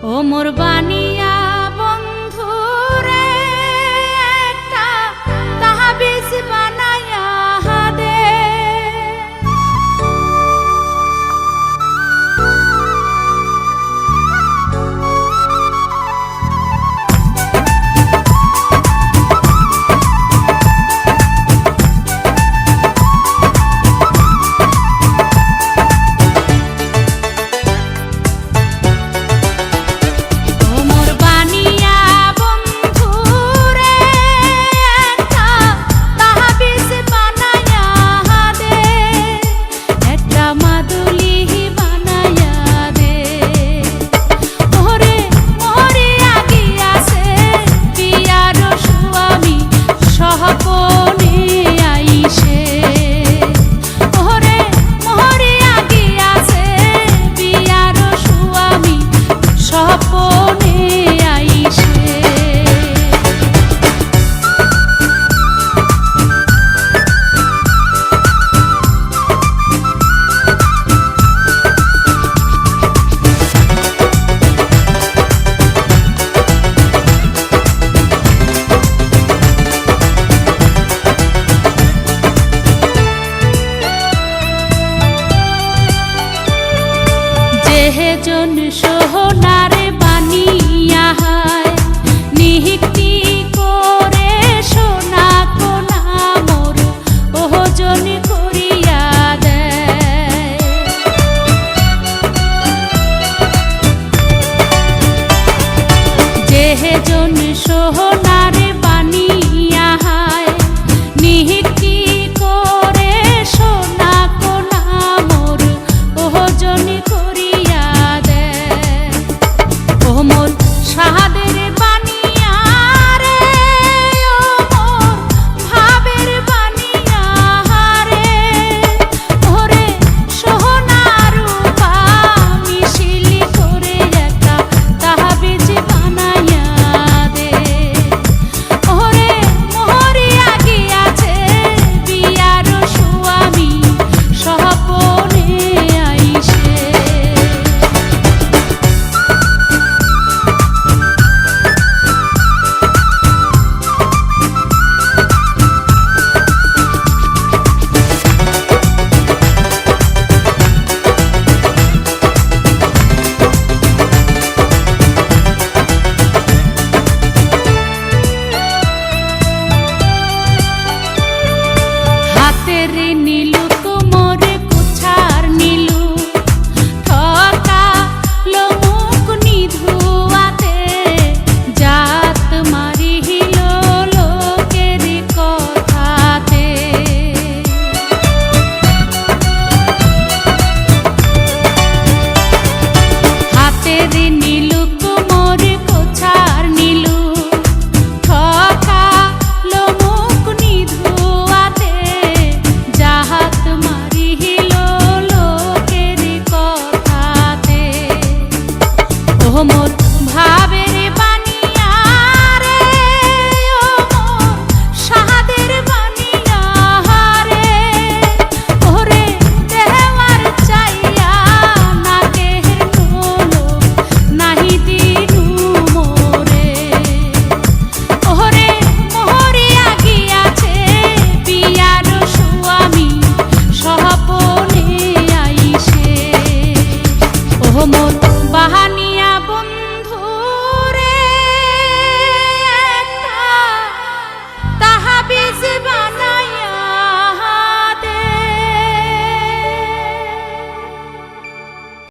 ও মোর বানিয়া বন্ধু রে একটা তাহাবিজ বানায়া দে। জন সোহনার বানিয়া হায় নিহিতি করে সোনা কোনা মোর ওজন করিয়া দেয়। যেহে জন সোহনার বানিয়া হায় নিহিতি করে সোনা কোনা মোর ওজন করিয়া মোর সাহাদের বানিয়া রে ও মোর ভাবের বানিয়া রে ওরে সোহনা রূপা মিশিলি করে একটা তাহাবিজ বানাইয়া দে। ওরে মোহরিয়া গিয়াছে বিয়ার স্বামী স্বপনে আইসে। হাতের নীলু কোমর কুছার নীলু ঠকা লোমুক নিধুয়াতে জাত মারিল লোকের কথাতে। হাতের নীলু কোমর কুছার নীলু ঠকা লোমুক নিধুয়াতে জাহাত মারিল লোকের কথাতে। ও মোর ভাবের বানিয়া রে ও মোর সাহাদের বানিয়া রে ওরে দেওয়ার চাইয়া নাকের নোলো নাহি দিনু মোরে। ওরে মোহরিয়া গিয়াছে বিয়ার স্বামী স্বপনে আইসে। ও মোর বাহানিয়া বন্ধু রে একটা তাহাবিজ